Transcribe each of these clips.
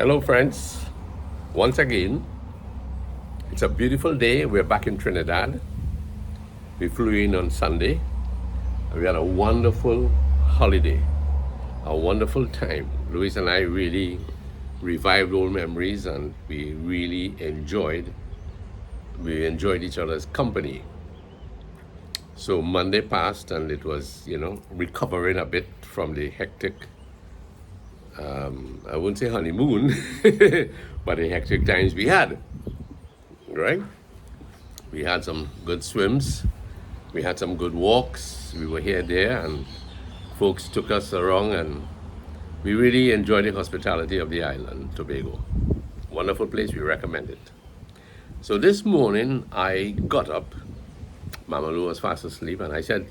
Hello, friends. Once again, it's a beautiful day. We're back in Trinidad. We flew in on Sunday. We had a wonderful holiday, a wonderful time. Luis and I really revived old memories, and we enjoyed each other's company. So Monday passed, and it was recovering a bit from the hectic, I wouldn't say honeymoon, but the hectic times we had. Right? We had some good swims. We had some good walks. We were here, there, and folks took us around, and we really enjoyed the hospitality of the island, Tobago. Wonderful place. We recommend it. So this morning, I got up. Mama Lou was fast asleep, and I said,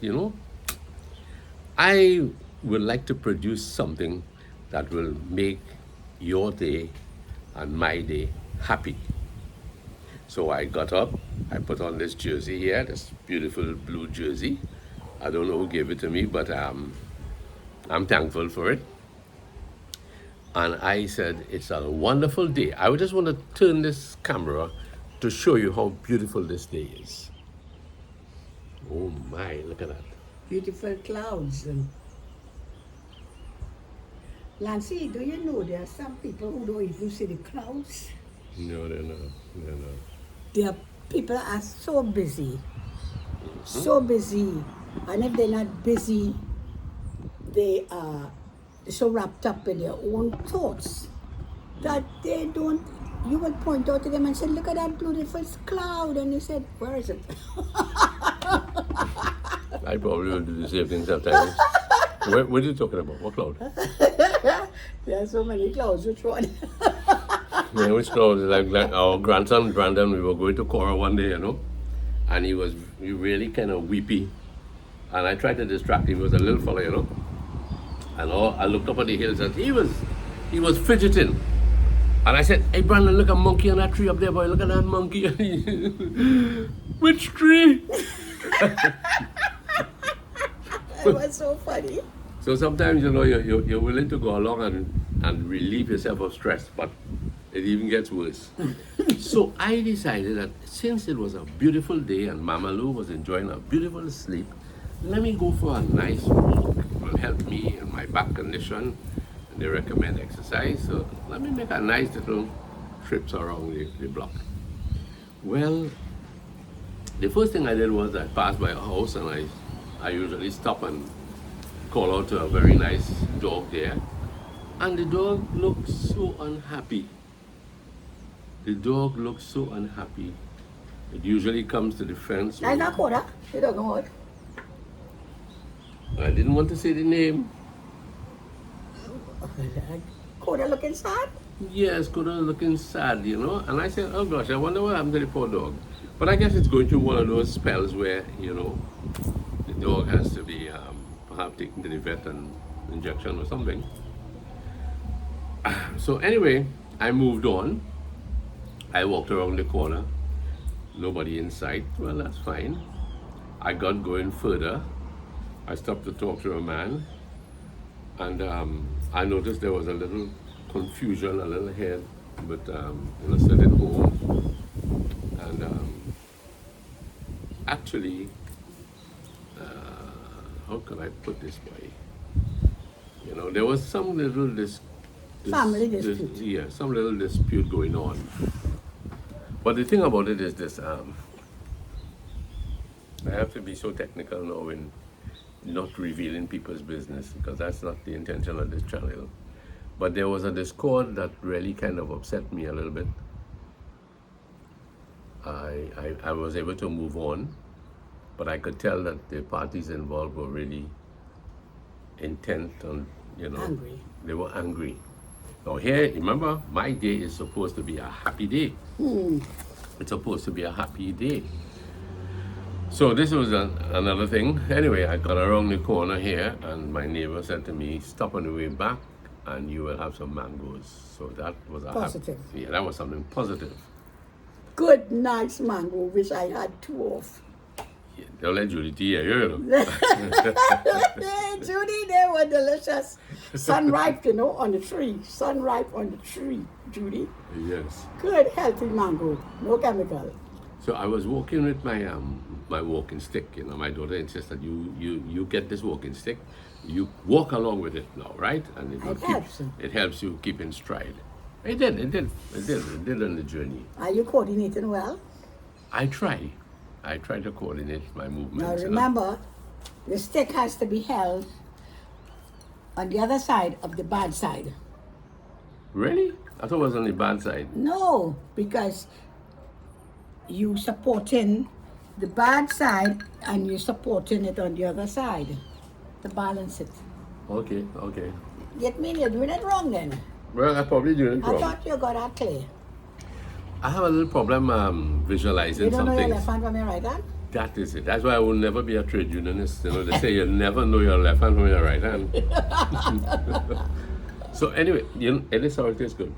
I would like to produce something that will make your day and my day happy. So I got up, I put on this jersey here, this beautiful blue jersey. I don't know who gave it to me, but I'm thankful for it. And I said, it's a wonderful day. I would just want to turn this camera to show you how beautiful this day is. Oh my, look at that. Beautiful clouds. Lancy, do you know there are some people who don't even see the clouds? No, they're not. They're not. There are people are so busy, so busy, and if they're not busy, they are so wrapped up in their own thoughts that they don't. You would point out to them and say, "Look at that beautiful cloud," and you said, "Where is it?" I probably will do the same thing sometimes. What are you talking about? What cloud? There are so many clouds. Which one? Which cloud? Like our grandson Brandon, we were going to Cora one day, and he really kind of weepy. And I tried to distract him. He was a little fella, And I looked up at the hills, and he was fidgeting. And I said, "Hey Brandon, look, a monkey on that tree up there, boy. Look at that monkey." Which tree? It was so funny. So sometimes, you're willing to go along and relieve yourself of stress, but it even gets worse. So I decided that since it was a beautiful day and Mama Lou was enjoying a beautiful sleep, let me go for a nice walk. It will help me in my back condition, and they recommend exercise. So let me make a nice little trips around the block. Well, the first thing I did was I passed by a house, and I usually stop and call out to a very nice dog there. And the dog looked so unhappy. The dog looked so unhappy. It usually comes to the fence. I not Cora. You don't know what. I didn't want to say the name. Cora looking sad. Yes, Koda was looking sad, And I said, oh gosh, I wonder what happened to the poor dog. But I guess it's going through one of those spells where, the dog has to be perhaps taken to the vet and injection or something. So anyway, I moved on. I walked around the corner. Nobody in sight. Well, that's fine. I got going further. I stopped to talk to a man. And I noticed there was a little confusion, a little head with in a certain home. And actually, how can I put this way? There was some little Family dispute. Yeah, some little dispute going on. But the thing about it is this: I have to be so technical now in not revealing people's business, because that's not the intention of this channel. But there was a discord that really kind of upset me a little bit. I was able to move on, but I could tell that the parties involved were really intent on, Angry. They were angry. Now here, remember, my day is supposed to be a happy day. It's supposed to be a happy day. So this was another thing. Anyway, I got around the corner here, and my neighbor said to me, "Stop on the way back, and you will have some mangoes." So that was a Positive. that was something positive. Good, nice mango, which I had two of. Don't let Judy tea here, you know. Judy, they were delicious. Sun-ripe, you know, on the tree. Sun-ripe on the tree, Judy. Yes. Good, healthy mango. No chemical. So I was walking with my walking stick. You know, my daughter insisted you get this walking stick, you walk along with it now, right? And it will helps. it helps you keep in stride. It did on the journey. Are you coordinating well? I try to coordinate my movements. Now remember, the stick has to be held on the other side of the bad side. Really? I thought it was on the bad side. No, because you supporting the bad side and you supporting it on the other side to balance it. Okay. Yet mean you're doing it wrong then. Well, I probably doing it I wrong. thought you got that clear. I have a little problem visualizing You don't know your something. left hand from your right hand? That is it. That's why I will never be a trade unionist. You know, they say you'll never know your left hand from your right hand. So anyway, you know, it is how it is good.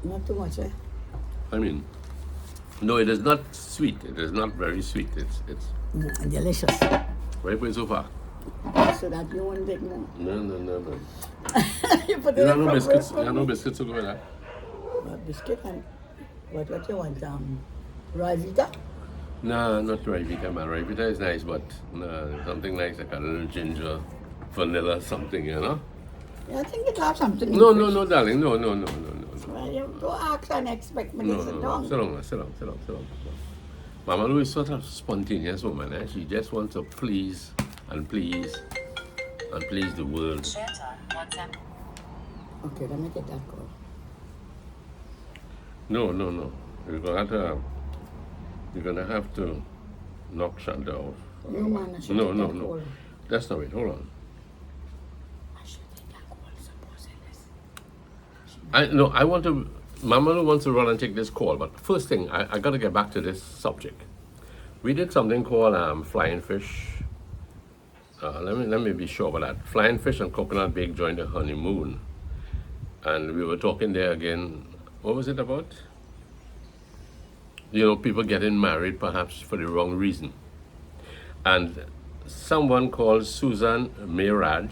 Not too much, eh? I mean, no, it is not sweet. It is not very sweet. It's Delicious. very good so far. So that you won't take more. No. You put You it have in no the biscuits. fridge You for have no me. biscuits to go with that. Biscuit and what you want? Rivita? No, not Rivita, man. Rivita is nice, but something nice like a little ginger, vanilla, something, you know. Yeah, I think it have something. in No, the fridge. darling. No. Well, you don't ask and expect me No, to sit no. down. Sit down. Mama Lou is sort of spontaneous woman. Eh? She just wants to please the world. Share time, WhatsApp. Okay, let me get that call. No. You're gonna have to knock Shanta off. No, man, I should No, take no, that no. call. That's not it. Hold on. I should take that call, supposing this. I want to. Mama Lou wants to run and take this call, but first thing, I got to get back to this subject. We did something called flying fish. Let me be sure about that. Flying fish and coconut bake joined the honeymoon, and we were talking there again. What was it about? You know, people getting married perhaps for the wrong reason. And someone called Susan Mayraj,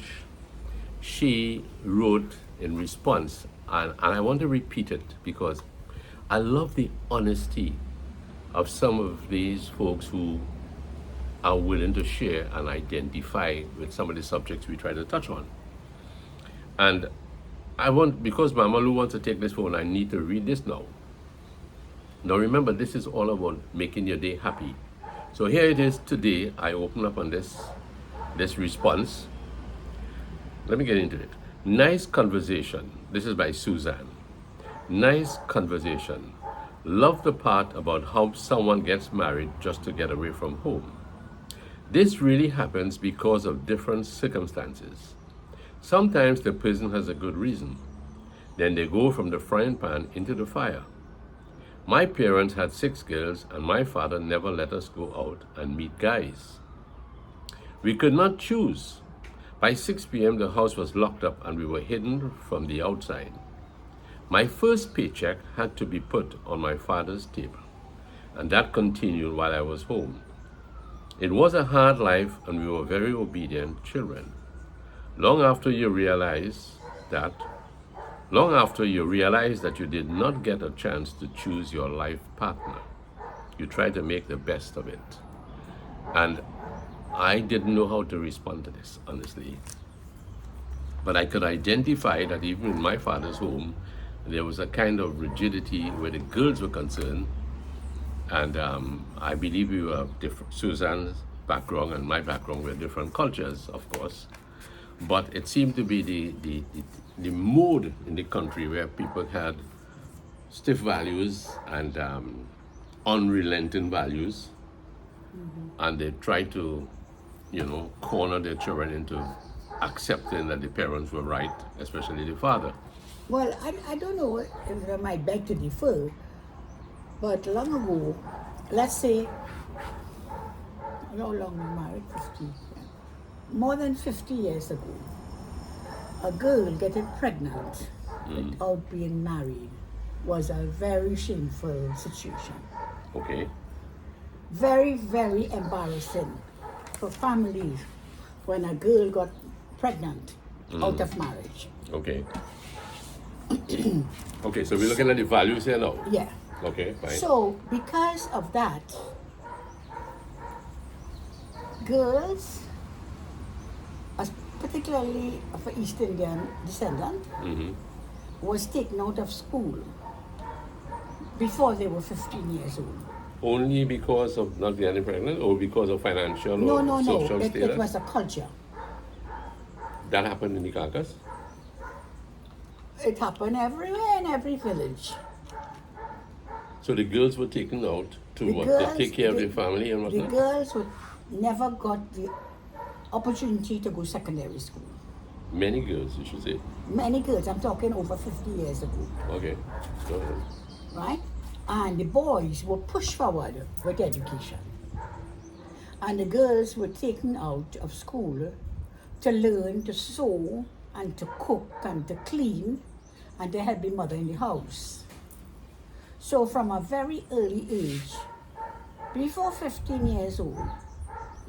she wrote in response, and I want to repeat it because I love the honesty of some of these folks who are willing to share and identify with some of the subjects we try to touch on. And because Mama Lou wants to take this phone, I need to read this now. Now remember, this is all about making your day happy. So here it is today. I open up on this response. Let me get into it. Nice conversation. This is by Suzanne. Nice conversation. Love the part about how someone gets married just to get away from home. This really happens because of different circumstances. Sometimes the person has a good reason. Then they go from the frying pan into the fire. My parents had 6 girls, and my father never let us go out and meet guys. We could not choose. By 6 p.m., the house was locked up and we were hidden from the outside. My first paycheck had to be put on my father's table, and that continued while I was home. It was a hard life, and we were very obedient children. Long after you realize that you did not get a chance to choose your life partner, you try to make the best of it. And I didn't know how to respond to this, honestly. But I could identify that even in my father's home, there was a kind of rigidity where the girls were concerned. And I believe we were different. Suzanne's background and my background were different cultures, of course. But it seemed to be the mode in the country where people had stiff values and unrelenting values. And they tried to, corner their children into accepting that the parents were right, especially the father. Well, I don't know if I might beg to differ, but long ago, let's say, how long we married? 50. More than 50 years ago, a girl getting pregnant without being married was a very shameful situation. Okay. very, very embarrassing for families when a girl got pregnant out of marriage. Okay. Okay, so we're looking at the values here now. Yeah. Okay, fine. So, because of that, girls, particularly of an East Indian descendant, was taken out of school before they were 15 years old. Only because of not getting pregnant or because of financial No, or no, no. social It status? was a culture. That happened in the Caucasus? It happened everywhere in every village. So the girls were taken out to The what? girls- To take care of the- their family and The whatnot? girls never got the opportunity to go secondary school. Many girls, you should say. Many girls, I'm talking over 50 years ago, Okay. Go ahead. right? And the boys were pushed forward with education. And the girls were taken out of school to learn to sew and to cook and to clean and to help the mother in the house. So from a very early age, before 15 years old,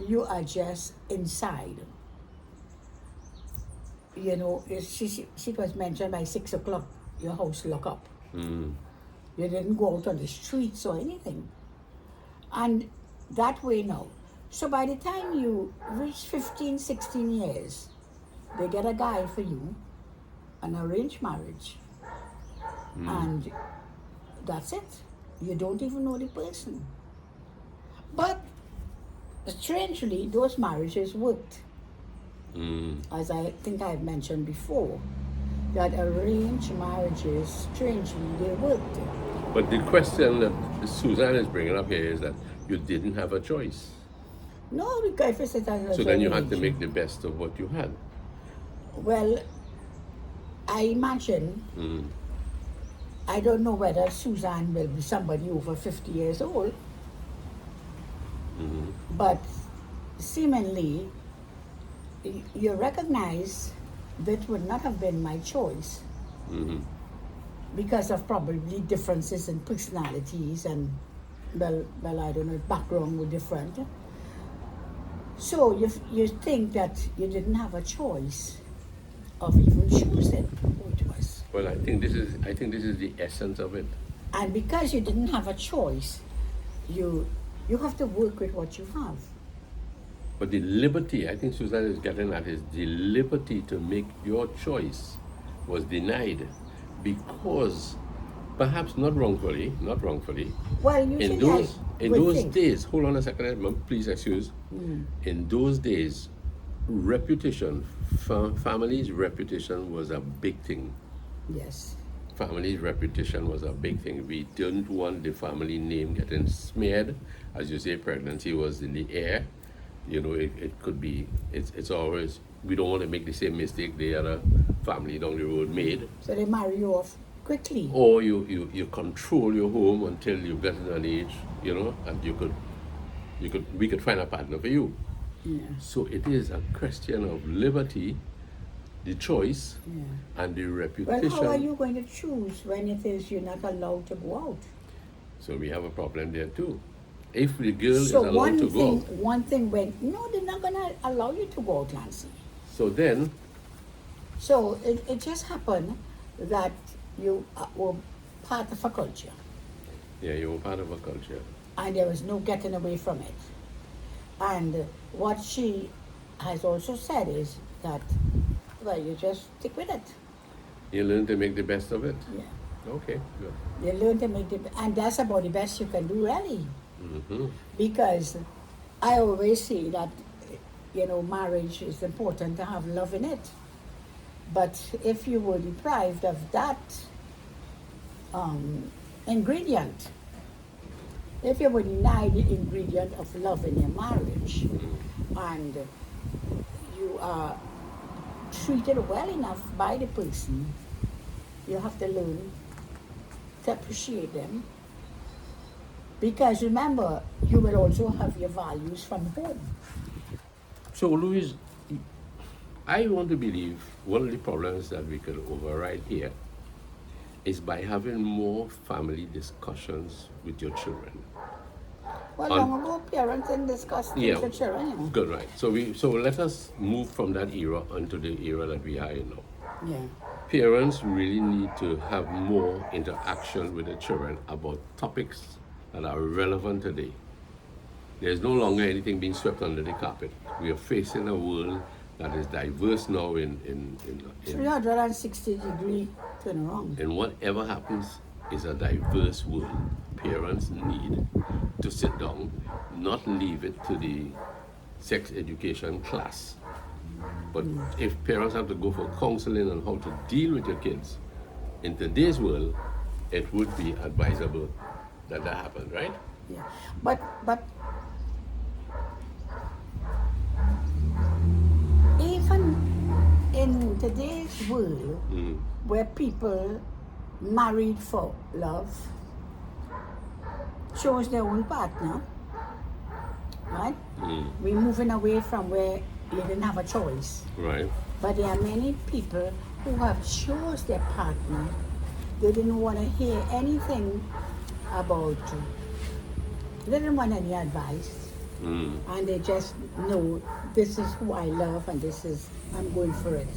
you are just inside. You know, she was mentioned by 6 o'clock, your house lock up. You didn't go out on the streets or anything. And that way now. So by the time you reach 15, 16 years, they get a guy for you, an arranged marriage, and that's it. You don't even know the person. But strangely, those marriages worked. As I think I've mentioned before, that arranged marriages, strangely, they worked. But the question that Suzanne is bringing up here is that you didn't have a choice. No, because if it's a So then you had to make the best of what you had. Well, I imagine, I don't know whether Suzanne will be somebody over 50 years old, but seemingly, you recognize that would not have been my choice because of probably differences in personalities and, well, I don't know, background were different. So you think that you didn't have a choice of even choosing who it was. Well, I think this is the essence of it. And because you didn't have a choice, you have to work with what you have. But the liberty, I think Suzanne is getting at, is the liberty to make your choice was denied because, perhaps not wrongfully, Well, you in those days, hold on a second, ma'am, please excuse. In those days, reputation, family's reputation was a big thing. Yes. Family's reputation was a big thing. We didn't want the family name getting smeared. As you say, pregnancy was in the air. You know, it could be, it's always, we don't want to make the same mistake the other family down the road made. So they marry you off quickly. Or you control your home until you get to an age, you know, and we could find a partner for you. Yeah. So it is a question of liberty, the choice, and the Well, reputation. how are you going to choose when it is you're not allowed to go out? So we have a problem there too. If the girl is So allowed to go, one thing went, no, they're not going to allow you to go out, Nancy. so then, So it just happened that you were part of a culture yeah, you were part of a culture. and there was no getting away from it. And what she has also said is that, well, you just stick with it. You learn to make the best of it. Yeah. Okay, good. You learn to make and that's about the best you can do, really. Because I always say that, you know, marriage is important to have love in it. But if you were deprived of that ingredient, if you were denied the ingredient of love in your marriage, and you are treated well enough by the person, you have to learn to appreciate them. Because remember, you will also have your values from home. So, Louise, I want to believe one of the problems that we could override here is by having more family discussions with your children. Well, On- long ago, parents didn't discuss things Yeah. with children, you know. Good, right. So let us move from that era onto the era that we are in now. Yeah. Parents really need to have more interaction with the children about topics that are relevant today. There's no longer anything being swept under the carpet. We are facing a world that is diverse now in 360-degree turnaround. and whatever happens is a diverse world. Parents need to sit down, not leave it to the sex education class. But if parents have to go for counseling on how to deal with your kids in today's world, it would be advisable that that happen, right? Yeah. But even in today's world, where people married for love chose their own partner, right? We're moving away from where you didn't have a choice. Right. But there are many people who have chose their partner. They didn't want to hear anything about you. They didn't want any advice. And they just know this is who I love and I'm going for it.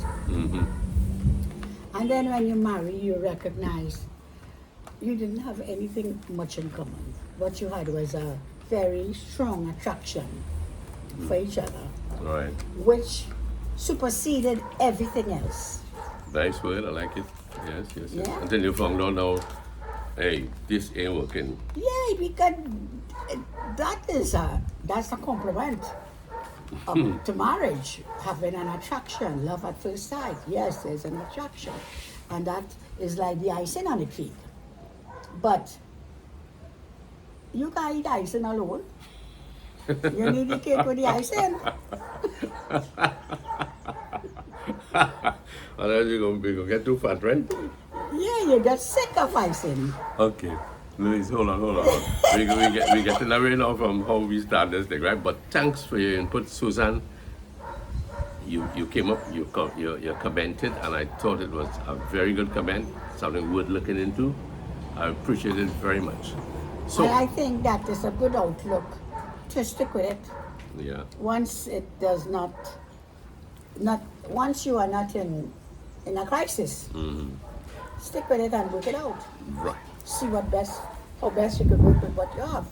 And then when you marry, you recognize you didn't have anything much in common. What you had was a very strong attraction for each other, Right. which superseded everything else. Nice word, I like it. Yes. Yeah. Until you found out now, hey, this ain't working. Yeah, because that's a compliment to marriage, having an attraction, love at first sight. Yes, there's an attraction, and that is like the icing on the cake. But you can't eat icing alone. You need the cake with the icing. Otherwise you're gonna get too fat, right? Yeah, you get sick of icing. Okay. Louise, hold on. we getting away now from how we start this thing, right? But thanks for your input, Susan. You came up, you commented, and I thought it was a very good comment, something worth looking into. I appreciate it very much. So, And I think that is a good outlook to stick with it. yeah, Once it does not once you are not in a crisis, stick with it and work it out. right. See how best you can work with what you have.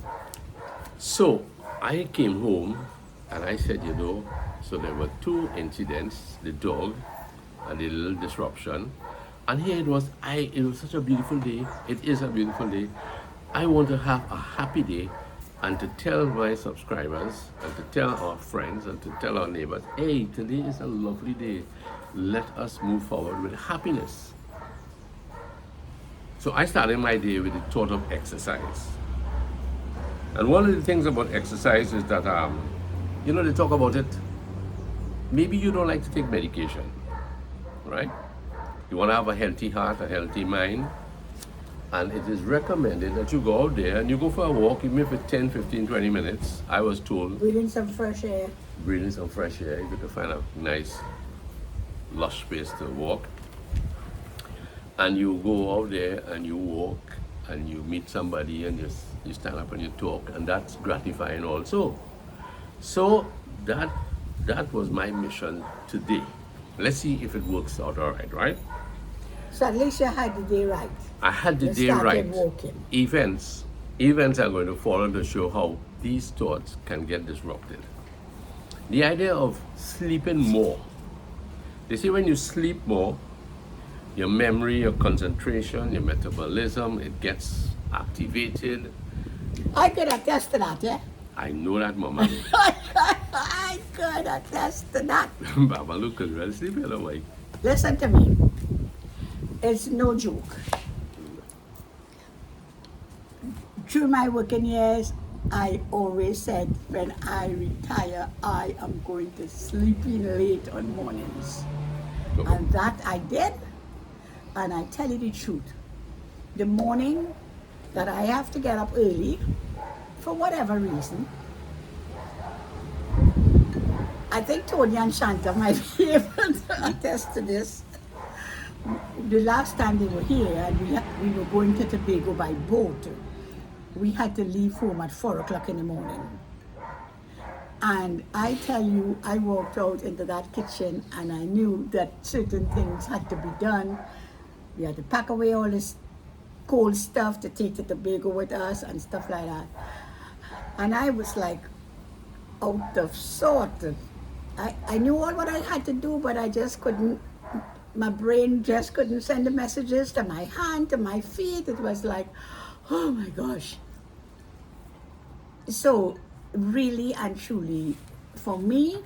So I came home and I said, so there were two incidents, the dog and the little disruption. And here it was such a beautiful day. It is a beautiful day. I want to have a happy day and to tell my subscribers and to tell our friends and to tell our neighbors, hey, today is a lovely day. Let us move forward with happiness. So I started my day with the thought of exercise. And one of the things about exercise is that, they talk about it. Maybe you don't like to take medication, right? You want to have a healthy heart, a healthy mind. And it is recommended that you go out there and you go for a walk, even if it's 10, 15, 20 minutes. I was told, Breathing some fresh air. breathing some fresh air, if you can find a nice, lush space to walk. And you go out there and you walk and you meet somebody and you stand up and you talk, and that's gratifying also. So that was my mission today. Let's see if it works out all right? So at least you had the day right. I had the You day started right. walking. Events are going to follow to show how these thoughts can get disrupted. The idea of sleeping more. They say when you sleep more, your memory, your concentration, your metabolism, it gets activated. I could attest to that, yeah? I know that, Mama. I could attest to that. Baba, look, because you're sleeping a way. Listen to me. It's no joke. Through my working years, I always said when I retire, I am going to sleep in late on mornings. And that I did. And I tell you the truth. The morning that I have to get up early, for whatever reason, I think Tony and Shanta might be able to attest to this. The last time they were here, and we were going to Tobago by boat. we had to leave home at 4 o'clock in the morning. And I tell you, I walked out into that kitchen and I knew that certain things had to be done. We had to pack away all this cold stuff to take to Tobago with us and stuff like that. And I was like out of sort. I knew all what I had to do, but I just couldn't, my brain just couldn't send the messages to my hand, to my feet. It was like, oh my gosh. So really and truly, for me,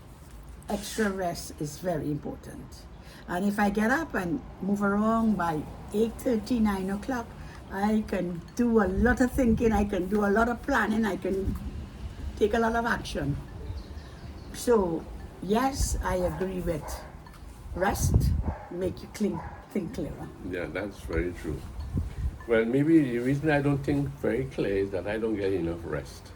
extra rest is very important. And if I get up and move around by 8:30, 9 o'clock, I can do a lot of thinking, I can do a lot of planning, I can take a lot of action. So, yes, I agree with rest, make you think clearer. Yeah, that's very true. Well, maybe the reason I don't think very clear is that I don't get enough rest.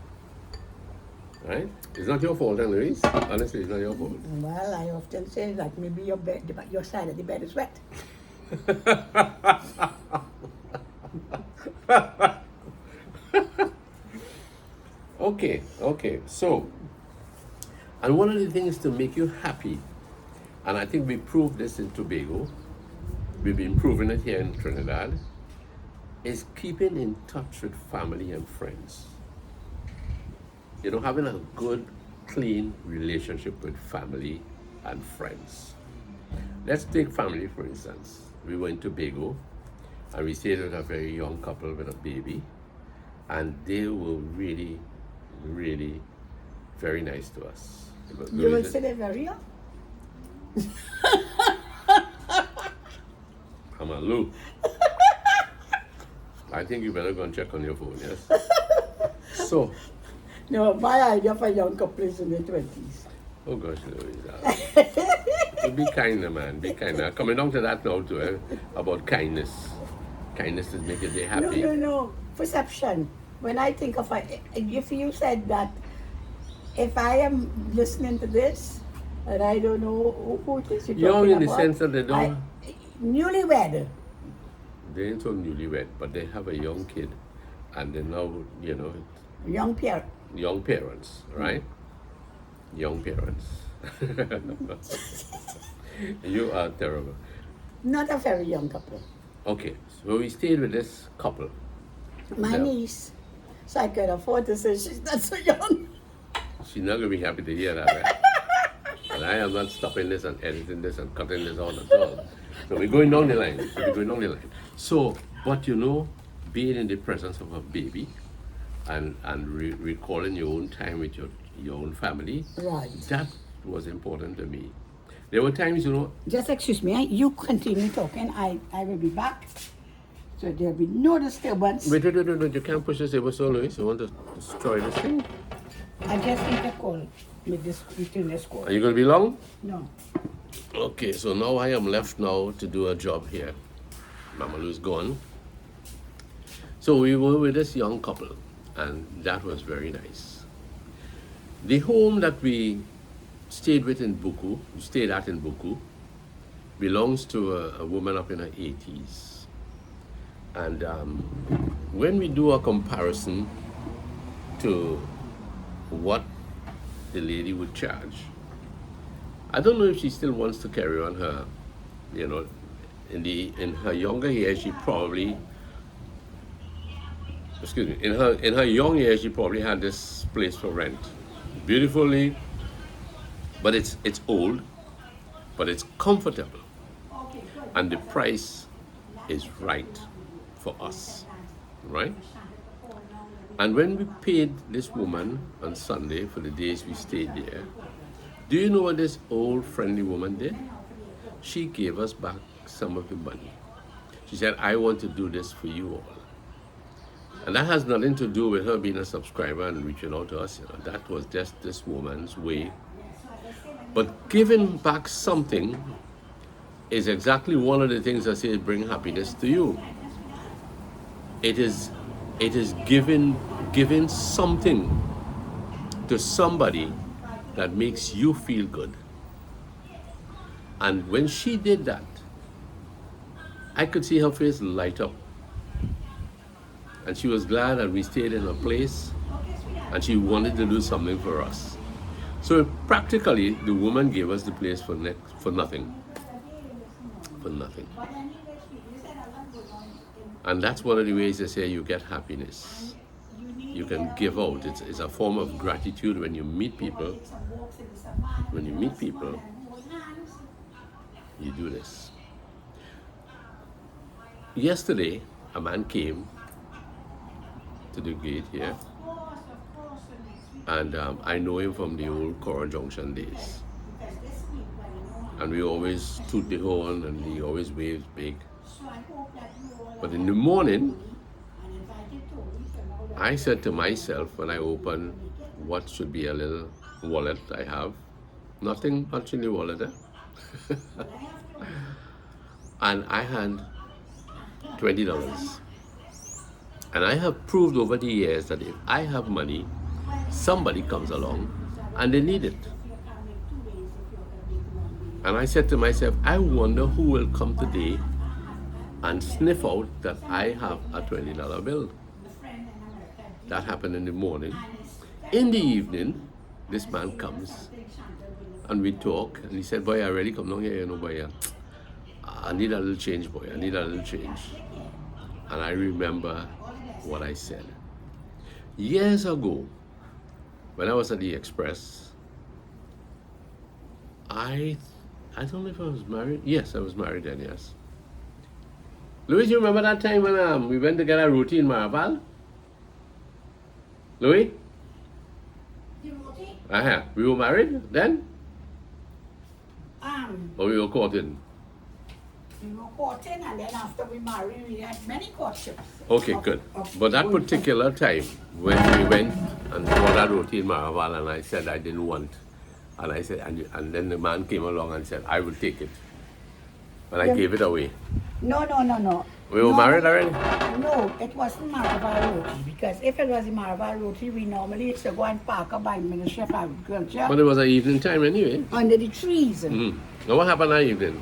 Right? It's not your fault, Louise. Honestly, it's not your fault. Well, I often say that maybe your side of the bed is wet. Okay. So, and one of the things to make you happy, and I think we proved this in Tobago, we've been proving it here in Trinidad, is keeping in touch with family and friends. You know, having a good, clean relationship with family and friends. Let's take family, for instance. We went to Tobago, and we stayed with a very young couple with a baby, and they were really, really very nice to us. You will say they're very young? Amalu. I think you better go and check on your phone, yes? So, no, my idea for young couple is in their 20s. oh gosh, Louise. Be kinder, man. Be kinder. Coming down to that now, too, about kindness. Kindness is making they happy. No. Perception. When I think of, if you said that, if I am listening to this, and I don't know who it is you're Young talking in the about, sense that they don't, newlywed. they ain't so newlywed, but they have a young kid, and they're now, you know, Young pair. young parents, right? Young parents. You are terrible. Not a very young couple. Okay, so we stayed with this couple. My Yeah. niece. So I could afford to say she's not so young. She's not going to be happy to hear that, right? And I am not stopping this and editing this and cutting this out at all. So we're going down the line. So, but you know, being in the presence of a baby and recalling your own time with your own family, Right. that was important to me. There were times, you know, Just excuse me, you continue talking. I will be back. So there'll be no disturbance. wait, you can't push this table so Louis. You want to destroy this thing? I just need a call with this between this call. Are you going to be long? No. Okay, so now I am left now to do a job here. Mama Lou's gone. So we were with this young couple, and that was very nice. The home that we stayed at in Buku, belongs to a woman up in her 80s. And when we do a comparison to what the lady would charge, I don't know if she still wants to carry on her, you know, in her younger years she probably, in her young years she probably had this place for rent. Beautifully, but it's old, but it's comfortable. And the price is right for us, right? And when we paid this woman on Sunday for the days we stayed there, do you know what this old friendly woman did? She gave us back some of the money. She said, I want to do this for you all. And that has nothing to do with her being a subscriber and reaching out to us. You know, that was just this woman's way. But giving back something is exactly one of the things that says bring happiness to you. It is giving something to somebody that makes you feel good. And when she did that, I could see her face light up. And she was glad that we stayed in her place, and she wanted to do something for us. So practically, the woman gave us the place for nothing. For nothing. And that's one of the ways they say you get happiness. You can give out. It's a form of gratitude when you meet people. When you meet people, you do this. Yesterday, a man came to the gate here, and I know him from the old Cora Junction days. And we always toot the horn, and he always waves big. But in the morning, I said to myself when I opened what should be a little wallet I have, nothing much in the wallet there. And I had $20. And I have proved over the years that if I have money, somebody comes along and they need it. And I said to myself, I wonder who will come today and sniff out that I have a $20 bill. That happened in the morning. In the evening, this man comes and we talk, and he said, boy, I really come down here, you know, boy, I need a little change, boy, I need a little change. And I remember what I said. Years ago, when I was at the Express, I don't know if I was married. Yes, I was married then, yes. Louis, you remember that time when we went to get a roti in Maraval? Louis? We were married then? Or we were courting? We were courting, and then after we married, we had many courtships. Okay, good. But that particular time, when we went and bought a roti in Maraval, and I said I didn't want, and I said, and then the man came along and said, I will take it. And I gave it away. No. We were married already? No, it wasn't Maraval roti, because if it was a Maraval roti, we normally used to go and park up by Ministry of Agriculture. But it was an evening time anyway. Under the trees. Mm-hmm. Now what happened that evening?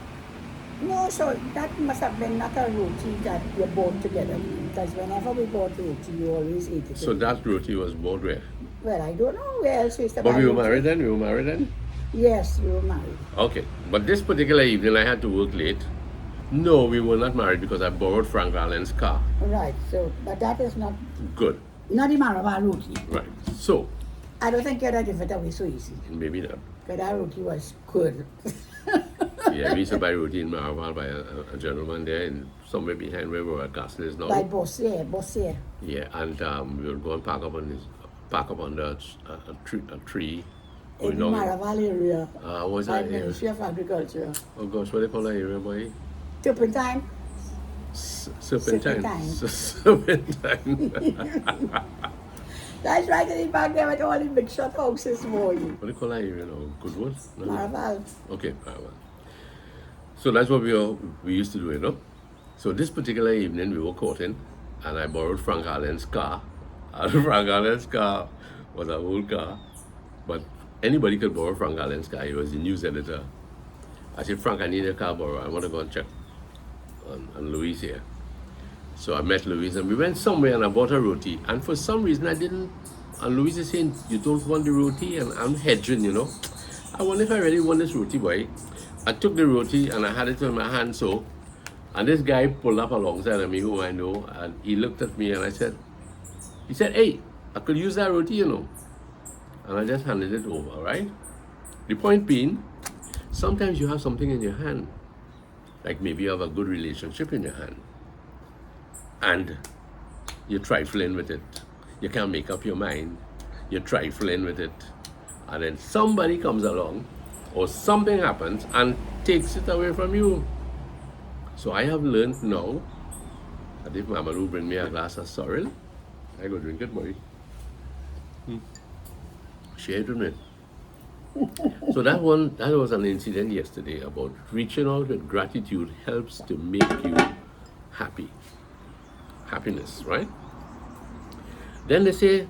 No, so that must have been not a roti that you bought together, because whenever we bought roti, you always ate it. So that roti was bought where? Well, I don't know where else we used to But buy we were roti. married then? We were married then? Yes, we were married. Okay. But this particular evening I had to work late. No, we were not married because I borrowed Frank Allen's car. Right, so, but that is not, Good. not the Maraval roti. Right. So, I don't think you'd have given it away so easy, maybe not. because that roti was good. Yeah, we used to buy roti in Maraval by a gentleman there in somewhere behind where our castle is now. By Bossier. Yeah, and we would go and park up under a tree. In the Maraval area. What's By that area? Ministry of Agriculture. Oh gosh, what do they call that area, boy? Turpentine. Serpentine. Serpentine. Serpentine. That's right, in the back there with all the big shot houses, boy. What do you call that area now? Goodwood? No? Maraval. Okay, Maraval. So that's what we used to do, you know. So this particular evening we were courting, and I borrowed Frank Allen's car. And Frank Allen's car was an old car, but anybody could borrow Frank Allen's car. He was the news editor. I said, Frank, I need a car borrow. I want to go and check on Louise here. So I met Louise and we went somewhere and I bought a roti. And for some reason I didn't, and Louise is saying, you don't want the roti? And I'm hedging, you know. I wonder if I really want this roti, boy. I took the roti and I had it in my hand, so, and this guy pulled up alongside of me, who I know, and he looked at me and he said, hey, I could use that roti, you know. And I just handed it over, right? The point being, sometimes you have something in your hand, like maybe you have a good relationship in your hand, and you're trifling with it. You can't make up your mind. You're trifling with it. And then somebody comes along, or something happens and takes it away from you. So I have learned now that if Mama Lou bring me a glass of sorrel, I go drink it, boy. Share it with me. So that was an incident yesterday about reaching out with gratitude helps to make you happy. Happiness, right? Then they say,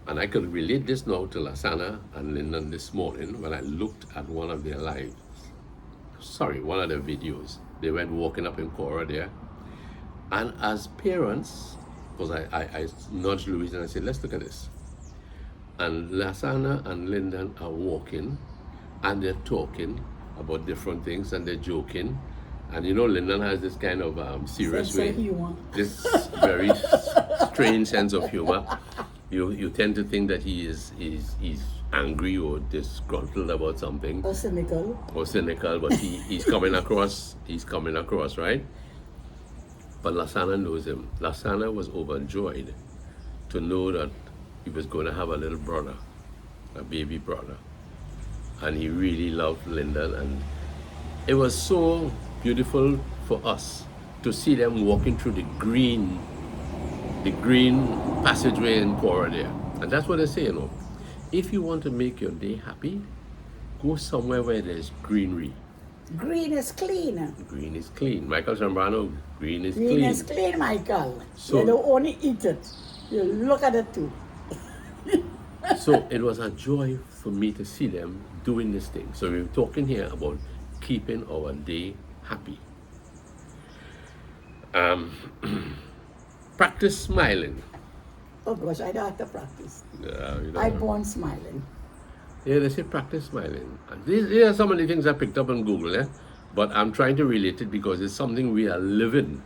and I could relate this now to Lasana and Lyndon this morning when I looked at one of their videos. They went walking up in Cora there, And as parents, because I nudged Louise and I said, let's look at this. And Lasana and Lyndon are walking and they're talking about different things and they're joking. And you know, Lyndon has this kind of serious Sense way, of humor. this very strange sense of humor. You tend to think that he's angry or disgruntled about something Or cynical. but he's coming across, right? But Lasana knows him. Lasana was overjoyed to know that he was going to have a little brother, a baby brother. And he really loved Lyndon. And it was so beautiful for us to see them walking through the green passageway in Cora there. And that's what I say, you know. If you want to make your day happy, go somewhere where there's greenery. Green is clean. Green is clean. Michael Zambrano, green is Green clean. is clean, Michael. So- You don't only eat it. You look at it too. So it was a joy for me to see them doing this thing. So we're talking here about keeping our day happy. Practice smiling. Oh gosh, I don't have to practice. You know. I born smiling. Yeah, they say practice smiling. And these are some of the things I picked up on Google, but I'm trying to relate it because it's something we are living.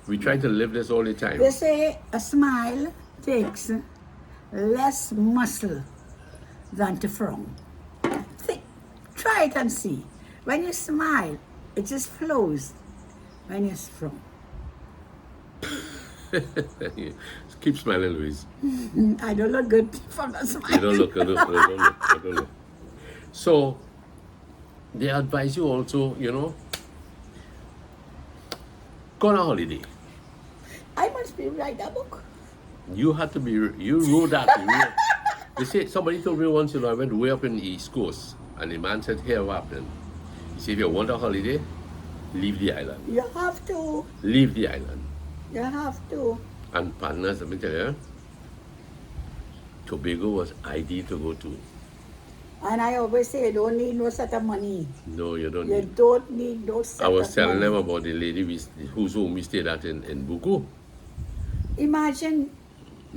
We try to live this all the time. They say a smile takes less muscle than to frown. Try it and see. When you smile, it just flows. When you frown. Keep smiling, Louise. I don't look good from the smile. You don't look. I don't look. So, they advise you also, you know, go on a holiday. I must be write a book. You had to be, you wrote that. They say, somebody told me once, you know, I went way up in the East Coast, and the man said, here what happened. He said, if you want a holiday, leave the island. You have to. Leave the island. You have to. And partners, let me tell you, Tobago was ideal to go to. And I always say, you don't need no set of money. No, you don't You need. don't need no set I was of telling money. them about the lady whose home we stayed at in Buku. Imagine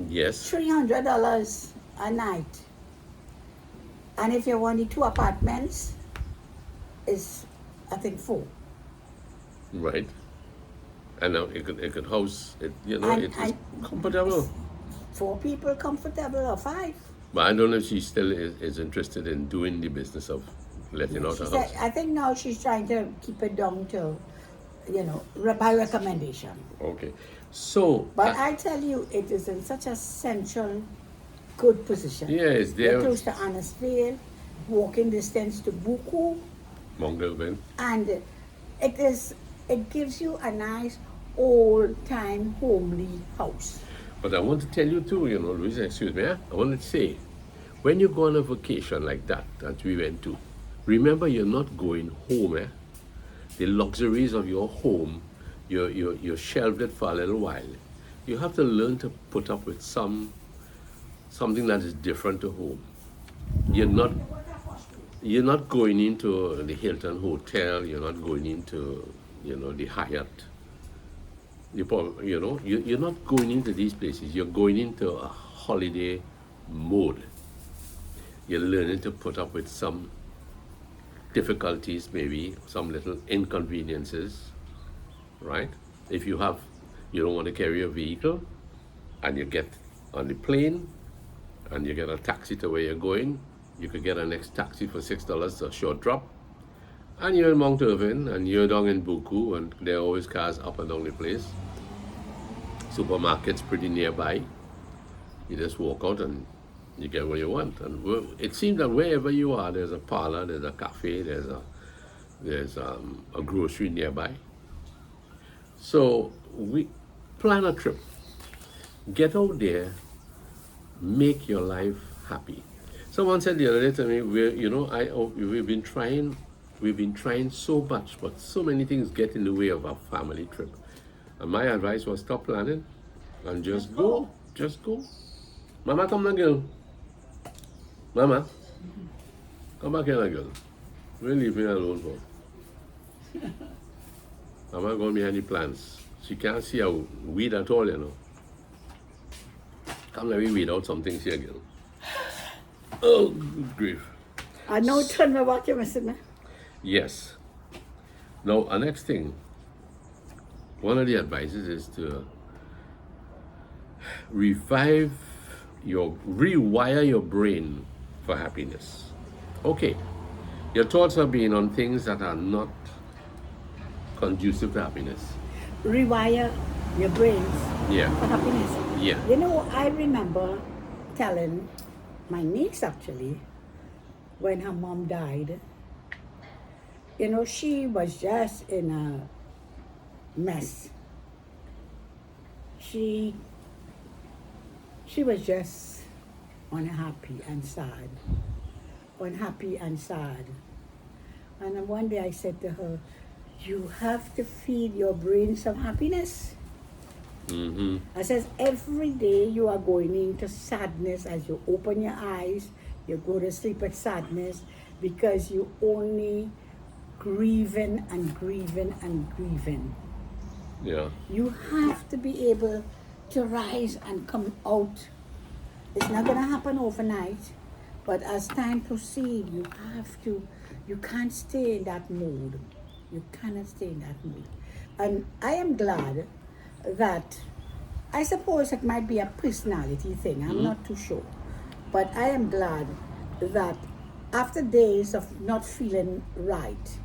Yes. $300 a night. And if you want the 2 apartments, it's, I think, 4. Right. And now it could house it, you know, And it's comfortable. 4 people comfortable or 5. But I don't know if she still is interested in doing the business of letting out She a said, house. I think now she's trying to keep it down to, you know, by recommendation. Okay. So, But I tell you, it is in such a central, good position. yes, You're there, close to Annisville, walking distance to Buku, Mongalvin. and it gives you a nice old-time homely house. But I want to tell you too, you know, Louisa, excuse me, I want to say, when you go on a vacation like that we went to, remember you're not going home, The luxuries of your home, you're shelved it for a little while. You have to learn to put up with something that is different to home. You're not going into the Hilton Hotel, you're not going into, you know, the Hyatt. You're not going into these places. You're going into a holiday mode. You're learning to put up with some difficulties, maybe some little inconveniences, right? If you don't want to carry a vehicle, and you get on the plane, and you get a taxi to where you're going, you could get a next taxi for $6, a short drop, and you're in Mount Irvin, and you're down in Buku, and there are always cars up and down the place. Supermarket's pretty nearby. You just walk out and you get what you want. And it seems that wherever you are, there's a parlor, there's a cafe, there's a grocery nearby. So we plan a trip. Get out there, make your life happy. Someone said the other day to me, we've been trying so much, but so many things get in the way of our family trip. And my advice was stop planning and just go. Just go. Mama, come now, girl. Mama, come back here, girl. We'll leave me alone for. Mama going behind the plants. She can't see a weed at all, you know. Come let me weed out some things here, girl. Oh, good grief. I know turn my watch, Mr. Yes. Now, our next thing, one of the advices is to rewire your brain for happiness. Okay, your thoughts have been on things that are not conducive to happiness. Rewire your brains Yeah. for happiness. Yeah. You know, I remember telling my niece actually, when her mom died, you know, she was just in a mess. She was just unhappy and sad. Unhappy and sad. And then one day I said to her, you have to feed your brain some happiness. Mm-hmm. I says, every day you are going into sadness as you open your eyes, you go to sleep with sadness because you only grieving and grieving and grieving. Yeah. You have to be able to rise and come out. It's not going to happen overnight, but as time proceeds, you can't stay in that mood. You cannot stay in that mood. And I am glad that, I suppose it might be a personality thing, I'm not too sure. But I am glad that after days of not feeling right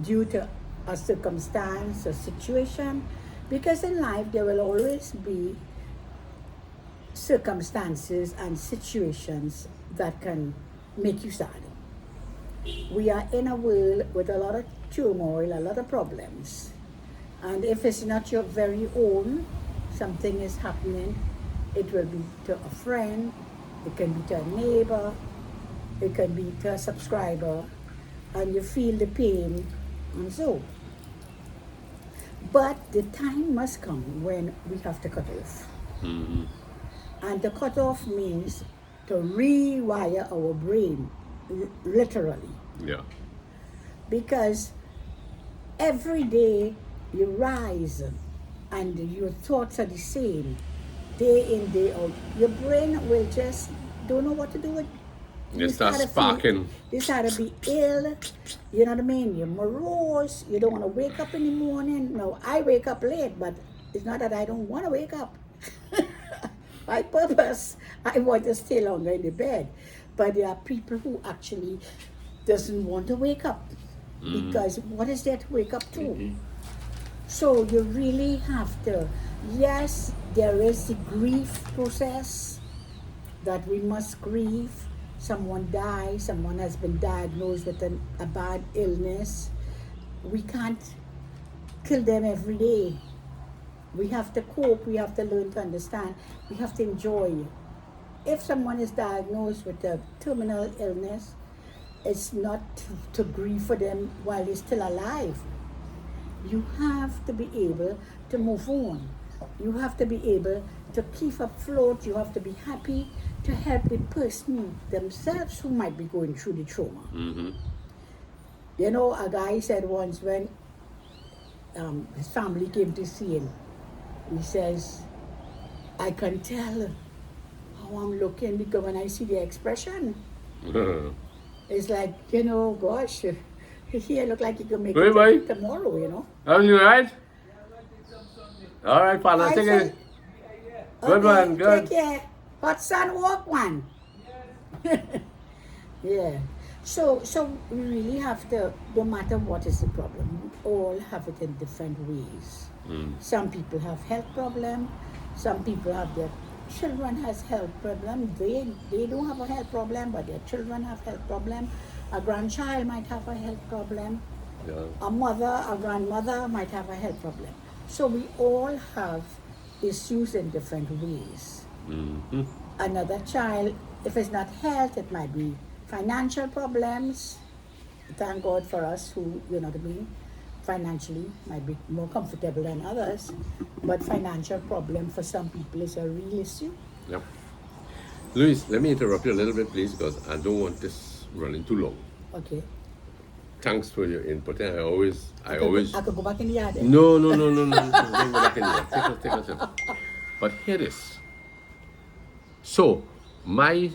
due to a circumstance, a situation, because in life there will always be circumstances and situations that can make you sad. We are in a world with a lot of turmoil, a lot of problems. And if it's not your very own, something is happening, it will be to a friend, it can be to a neighbor, it can be to a subscriber, and you feel the pain and so. But the time must come when we have to cut off. Mm-hmm. And the cut off means to rewire our brain, literally. Yeah. Because every day you rise and your thoughts are the same, day in, day out. Your brain will just don't know what to do with. You start sparking. You start to be ill, you know what I mean? You're morose, you don't want to wake up in the morning. No, I wake up late, but it's not that I don't want to wake up. By purpose, I want to stay longer in the bed. But there are people who actually doesn't want to wake up because what is there to wake up to? Mm-hmm. So you really have to, yes, there is the grief process that we must grieve. Someone dies, someone has been diagnosed with a bad illness. We can't kill them every day. We have to cope, we have to learn to understand, we have to enjoy. If someone is diagnosed with a terminal illness, it's not to grieve for them while they're still alive. You have to be able to move on. You have to be able to keep afloat. You have to be happy to help the person themselves who might be going through the trauma. Mm-hmm. You know, a guy said once when his family came to see him, he says, I can tell how I'm looking because when I see the expression, it's like, you know, gosh, he look like he can make it tomorrow, you know. Are you right? All right, partner. Take it. Good one. Good. Take care. Hot sun walk one. Yeah. So we really have to, no matter what is the problem, we all have it in different ways. Some people have health problem. Some people have their children has health problem. They don't have a health problem, but their children have health problem. A grandchild might have a health problem. Yeah. A mother, a grandmother might have a health problem. So we all have issues in different ways. Mm-hmm. Another child, if it's not health, it might be financial problems. Thank God for us who, you know what I mean, financially might be more comfortable than others. But financial problem for some people is a real issue. Yep. Luis, let me interrupt you a little bit, please, because I don't want this running too long. Okay. thanks for your input. And I could, always. I could go back in the yard then. No. Don't go back in there. Take a sip. But hear this. So my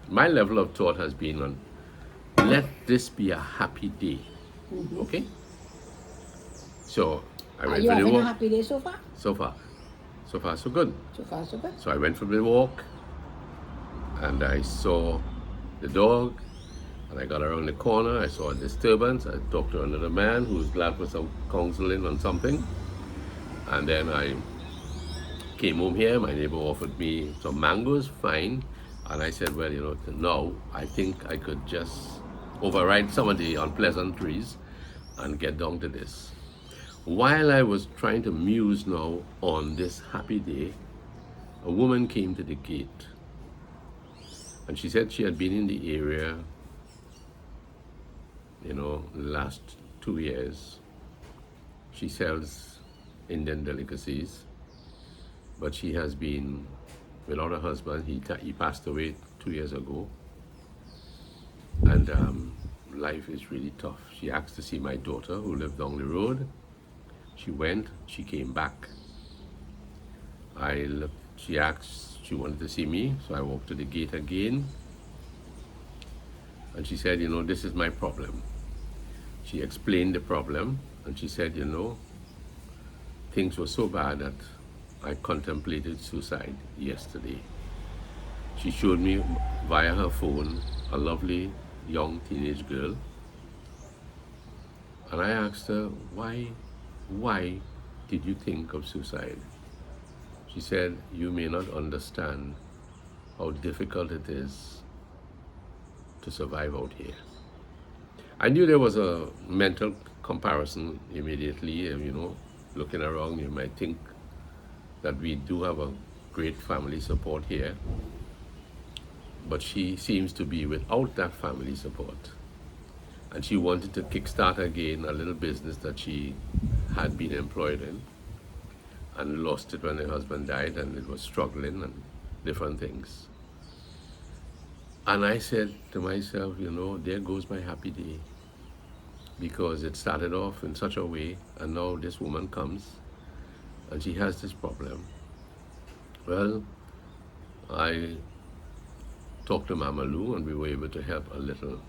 level of thought has been on, let this be a happy day. Okay? So I Are went you for the having a walk. happy day so far? So far so good. So far, so good. So I went for the walk and I saw the dog, and I got around the corner, I saw a disturbance. I talked to another man who was glad for some counseling on something. And then I came home here, my neighbor offered me some mangoes, fine. And I said, well, now I think I could just override some of the unpleasantries and get down to this. While I was trying to muse now on this happy day, a woman came to the gate. And she said she had been in the area, the last 2 years. She sells Indian delicacies, but she has been without a husband. He passed away 2 years ago. And life is really tough. She asked to see my daughter who lived down the road. She went, she came back. She asked, she wanted to see me, so I walked to the gate again. And she said, this is my problem. She explained the problem, and she said, things were so bad that I contemplated suicide yesterday. She showed me via her phone a lovely young teenage girl. And I asked her, why did you think of suicide? She said, you may not understand how difficult it is to survive out here. I knew there was a mental comparison immediately. Looking around, you might think that we do have a great family support here, but she seems to be without that family support. And she wanted to kickstart again a little business that she had been employed in and lost it when her husband died, and it was struggling and different things. And I said to myself, there goes my happy day, because it started off in such a way, and now this woman comes and she has this problem. Well, I talked to Mama Lou and we were able to help a little.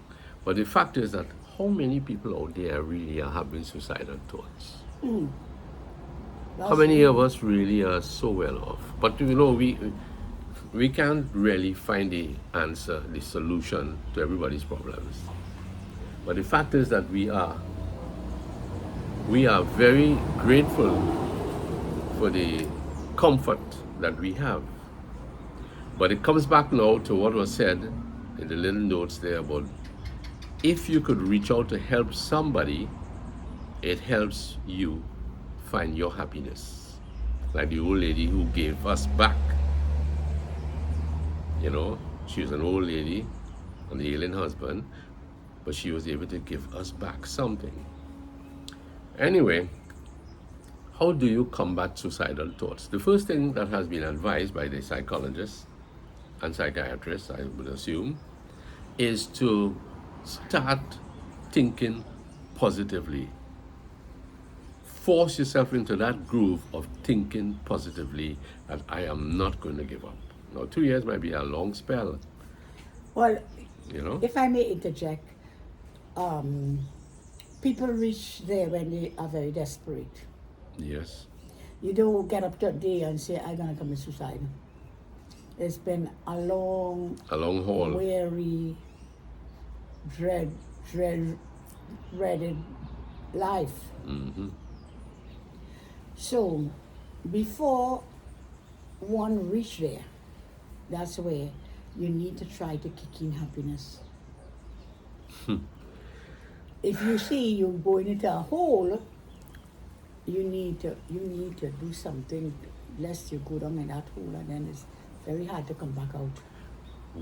But the fact is that how many people out there really are having suicidal thoughts? How many of us really are so well off? But we can't really find the answer, the solution to everybody's problems. But the fact is that we are very grateful for the comfort that we have. But it comes back now to what was said in the little notes there about, if you could reach out to help somebody, it helps you find your happiness. Like the old lady who gave us back. She was an old lady, an ailing husband, but she was able to give us back something. Anyway, how do you combat suicidal thoughts? The first thing that has been advised by the psychologists and psychiatrists, I would assume, is to start thinking positively. Force yourself into that groove of thinking positively, that I am not going to give up. Now, 2 years might be a long spell. Well, if I may interject, people reach there when they are very desperate. Yes. You don't get up that day and say, I'm going to commit suicide. It's been a long haul, weary, dreaded life. Mm-hmm. So, before one reach there, that's where you need to try to kick in happiness. If you see you're going into a hole, you need to do something lest you go down in that hole, and then it's very hard to come back out.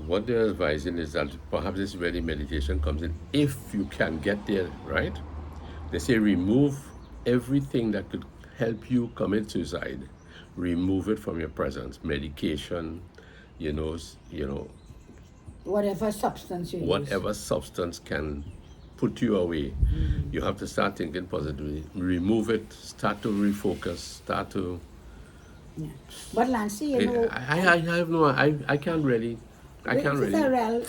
What they're advising is that perhaps this is where the meditation comes in, if you can get there, right? They say remove everything that could help you commit suicide. Remove it from your presence. Medication, whatever substance you use. Whatever substance can put you away. You have to start thinking positively. Remove it. Start to refocus. Start to. Yeah. But Lancy, you know, I have no. I can't really. I can't this is really. a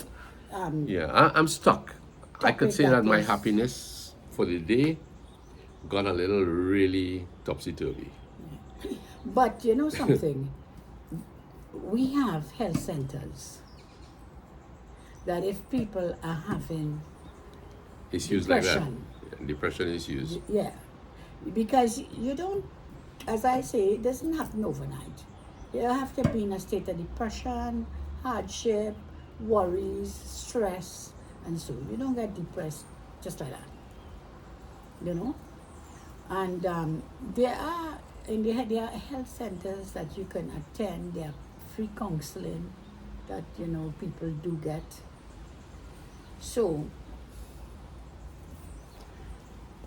real Yeah, I'm stuck. I could topic say that my is- happiness for the day got a little really topsy turvy. But you know something, we have health centers that if people are having Issues like that. depression, Depression issues. yeah, because you don't, as I say, it doesn't happen overnight. You have to be in a state of depression, hardship, worries, stress, and so you don't get depressed just like that, you know. And there are there are health centers that you can attend. There are free counseling that you know people do get. So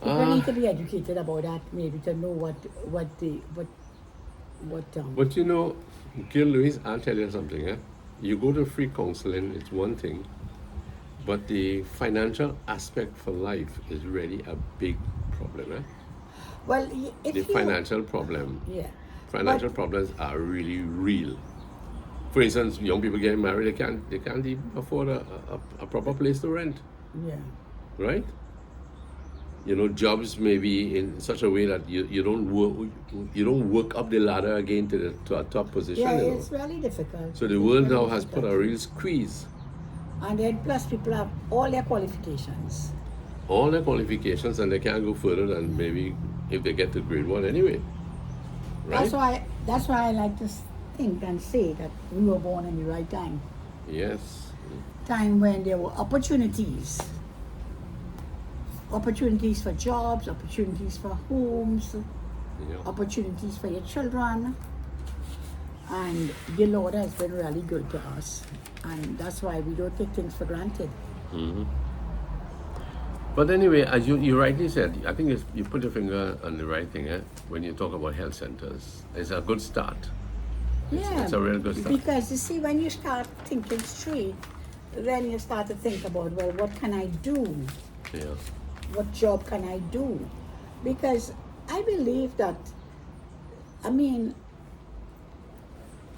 people need to be educated about that, maybe to know what But you know, Gil Louise, I'll tell you something. You go to free counseling, it's one thing, but the financial aspect for life is really a big problem. well if The you financial problem. yeah Financial but, problems are really real. For instance, young people getting married, they can't even afford a proper place to rent, yeah. right? You know, jobs may be in such a way that you don't work up the ladder again to a top position. Yeah, You know? it's really difficult. So the It's world very now has put a difficult. real squeeze. And then plus people have all their qualifications. All their qualifications, and they can't go further than maybe if they get to grade 1 anyway. Right? That's why I like to think and say that we were born in the right time. Yes. Time when there were opportunities. Opportunities for jobs, opportunities for homes, Yeah. opportunities for your children. And the Lord has been really good to us. And that's why we don't take things for granted. But anyway, as you rightly said, I think you put your finger on the right thing when you talk about health centers. It's a good start. It's a real good start. Because you see, when you start thinking straight, then you start to think about, well, what can I do? Yeah. What job can I do? Because I believe that, I mean,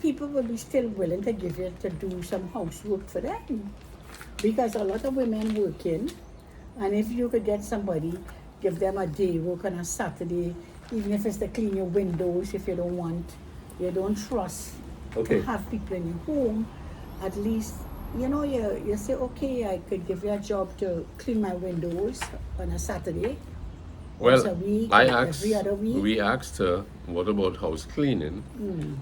people will be still willing to give you to do some housework for them. Because a lot of women working, and if you could get somebody, give them a day work on a Saturday, even if it's to clean your windows, if you don't trust Okay. to have people in your home, at least, you know, you say, okay, I could give you a job to clean my windows on a Saturday. Once a Well, week, I or asked, every other week. we asked her, what about house cleaning?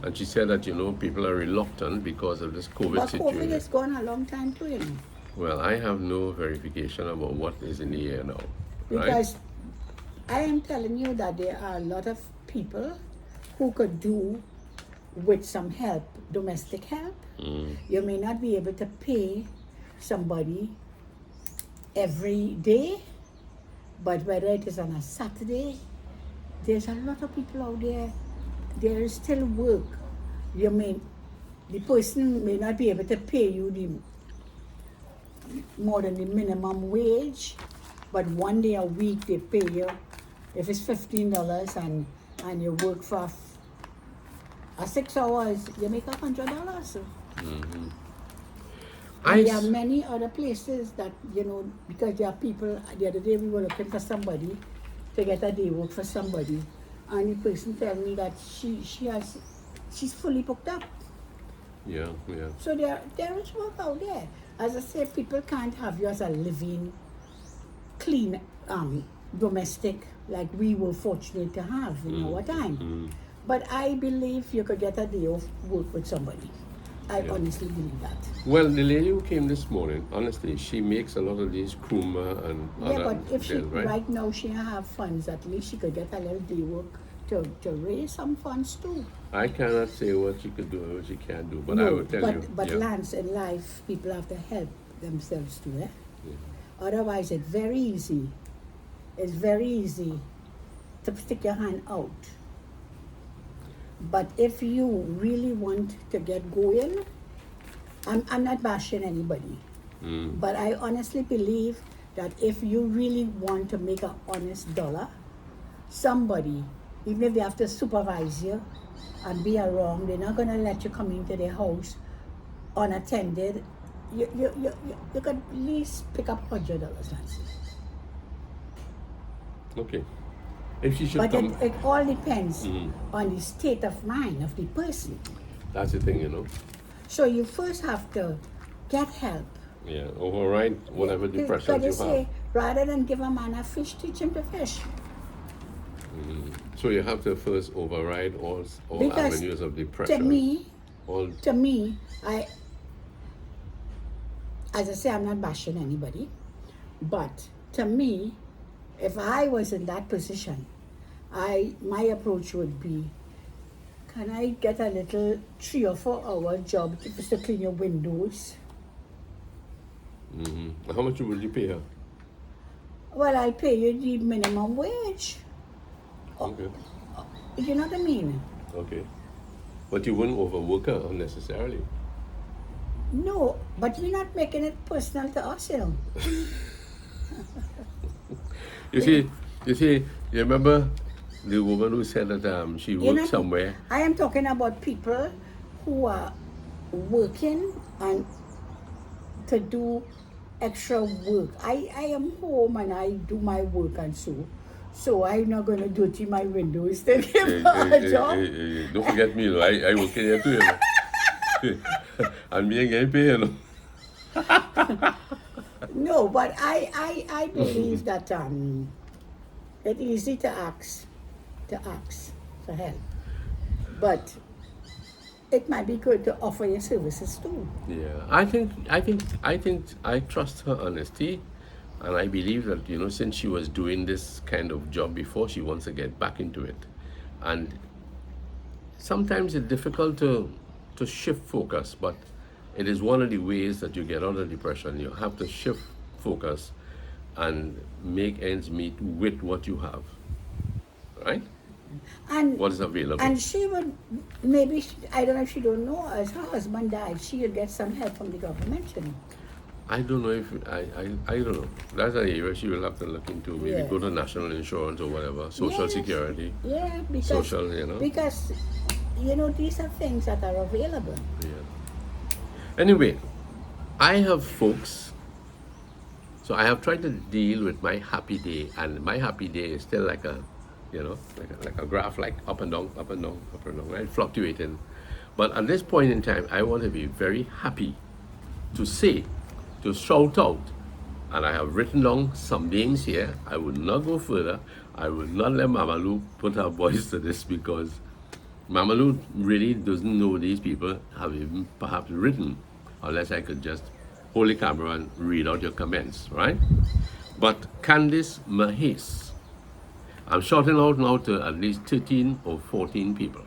And she said that, people are reluctant because of this COVID But situation. COVID has gone a long time too, you know. Well, I have no verification about what is in the air now. Right? Because I am telling you that there are a lot of people who could do with some help, domestic help. You may not be able to pay somebody every day, but whether it is on a Saturday, there's a lot of people out there. There is still work. The person may not be able to pay you more than the minimum wage, but one day a week they pay you. If it's $15 and you work for 6 hours, you make $100. And there are many other places that, because there are people, the other day we were looking for somebody to get a day work for somebody, and the person tell me that she's fully booked up. Yeah. So there is work out there. As I say, people can't have you as a living, clean, domestic like we were fortunate to have in our time. But I believe you could get a day of work with somebody. I honestly believe that. Well, the lady who came this morning, honestly, she makes a lot of these Kruma and Yeah, other but if she deals, right? right now she have funds, at least she could get a little day work to raise some funds too. I cannot say what she could do or what she can't do, but I will tell you. But yeah. Lance, in life, people have to help themselves too. Otherwise, it's very easy. It's very easy to stick your hand out. But if you really want to get going, I'm not bashing anybody. But I honestly believe that if you really want to make an honest dollar, somebody, even if they have to supervise you and be around, they're not going to let you come into their house unattended. You could at least pick up $100, Nancy. Okay. If she should But come, it all depends on the state of mind of the person. that's the thing, you know. So you first have to get help. Yeah, override whatever depression you Because they say, have. rather than give a man a fish, teach him to fish. So you have to first override all Because avenues of depression. To me, as I say, I'm not bashing anybody, but to me, if I was in that position, my approach would be, can I get a little 3 or 4 hour job just to clean your windows? How much will you pay her? Well, I'll pay you the minimum wage. Okay. You know what I mean? Okay. But you wouldn't overwork her unnecessarily. No, but we're not making it personal to us, you know. You see, you remember the woman who said that she worked somewhere? I am talking about people who are working and to do extra work. I am home and I do my work and so I'm not going to dirty my windows to give her a job. Don't forget me, you know, I work in here too, you know. And me ain't getting paid, you know. No, but I believe that it's easy to ask for help. But it might be good to offer your services too. Yeah, I trust her honesty, and I believe that, you know, since she was doing this kind of job before, she wants to get back into it. And sometimes it's difficult to shift focus, but it is one of the ways that you get out of depression. You have to shift focus and make ends meet with what you have, right? And what is available. And she would maybe, I don't know if she don't know, as her husband died, she would get some help from the government, you know. I don't know if I don't know. That's an area she will have to look into. Maybe Yeah. go to national insurance or whatever, social Yes. security. Yeah, because Social, you know. Because you know these are things that are available. Yeah. Anyway, I have folks. So I have tried to deal with my happy day, and my happy day is still like a, you know, like a graph, like up and down, up and down, up and down, right? Fluctuating. But at this point in time, I want to be very happy to say, to shout out, and I have written down some names here. I will not go further. I will not let Mama Lou put her voice to this, because Mama Lou really doesn't know these people have even perhaps written, unless I could just hold the camera and read out your comments, right? But Candice Mahis, I'm shouting out now to at least 13 or 14 people.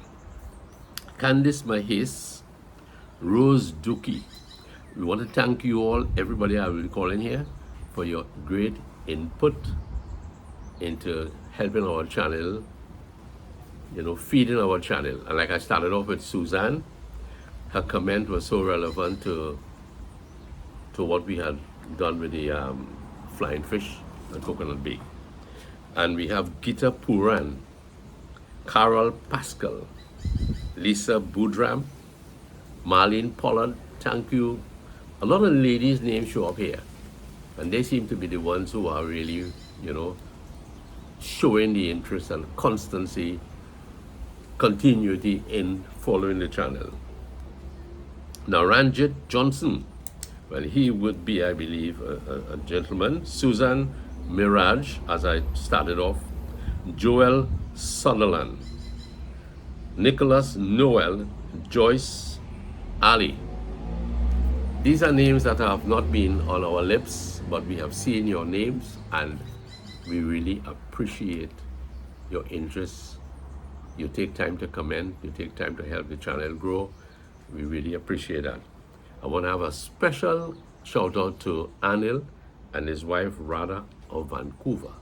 Candice Mahis, Rose Dookie. We want to thank you all, everybody I will be calling here, for your great input into helping our channel, you know, feeding our channel. And like I started off with Suzanne, her comment was so relevant to what we had done with the flying fish and coconut bake. And we have Gita Puran, Carol Pascal, Lisa Boudram, Marlene Pollard, thank you. A lot of ladies' names show up here, and they seem to be the ones who are really, you know, showing the interest and constancy, continuity in following the channel. Now, Ranjit Johnson, well, he would be, I believe, a gentleman. Susan Mirage, as I started off. Joel Sunderland. Nicholas Noel. Joyce Ali. These are names that have not been on our lips, but we have seen your names, and we really appreciate your interest. You take time to comment, you take time to help the channel grow. We really appreciate that. I want to have a special shout out to Anil and his wife Radha of Vancouver.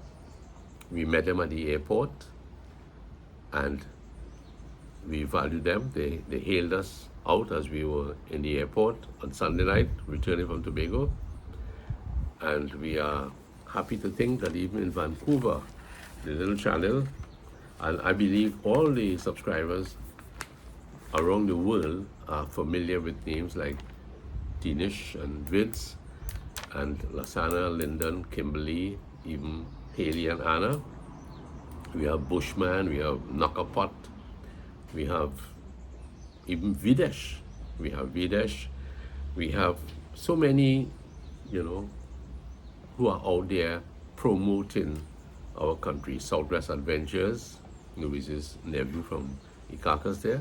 We met them at the airport, and we value them. They hailed us out as we were in the airport on Sunday night, returning from Tobago. And we are happy to think that even in Vancouver, the little channel, and I believe all the subscribers around the world are familiar with names like Dinish and Vids and Lasana, Lyndon, Kimberly, even Haley and Anna. We have Bushman, we have Nakapot, we have even Videsh. We have Videsh. We have so many, who are out there promoting our country. Southwest Adventures, Louise's nephew from Ikakas there.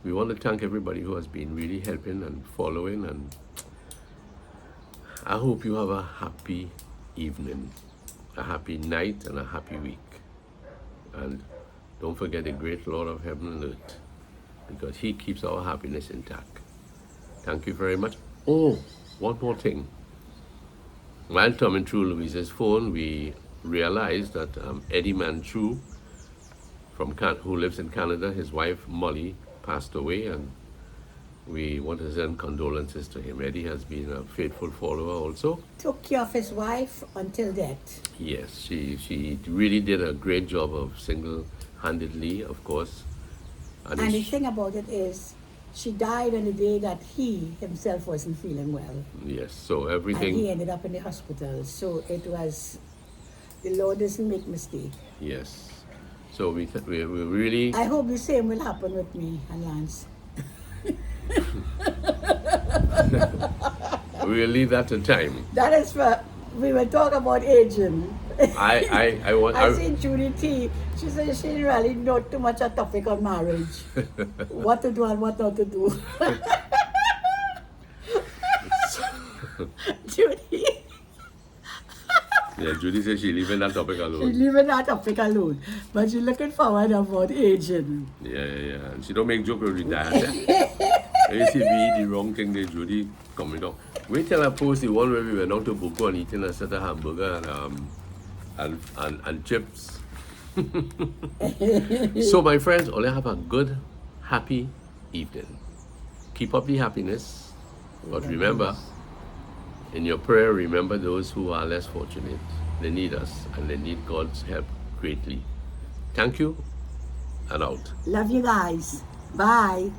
We want to thank everybody who has been really helping and following, and I hope you have a happy evening, a happy night, and a happy week. And don't forget the great Lord of heaven and earth, because he keeps our happiness intact. Thank you very much. Oh, one more thing. While thumbing through Louise's phone, we realized that Eddie Manchu, who lives in Canada, his wife Molly passed away, and we want to send condolences to him. Eddie has been a faithful follower also. Took care of his wife until death. Yes, she really did a great job of single-handedly, of course. And the thing about it is, she died on the day that he himself wasn't feeling well. Yes, so everything. And he ended up in the hospital. So it was, the Lord doesn't make mistake. Yes. So we really. I hope the same will happen with me and Lance. We'll leave that to time. That is for, we will talk about aging. I seen Judy T. She said she really not too much a topic on marriage. What to do and what not to do. Judy. Yeah, Judy says she's leaving that topic alone. She's leaving that topic alone. But she's looking forward about aging. Yeah. And she don't make joke with dad. You see, we eat the wrong thing there, Judy coming up. Wait till I post the one where we went out to Buko and eating a set of hamburger and chips. So my friends, all have a good, happy evening. Keep up the happiness. But remember, in your prayer, remember those who are less fortunate. They need us and they need God's help greatly. Thank you, and out. Love you guys. Bye.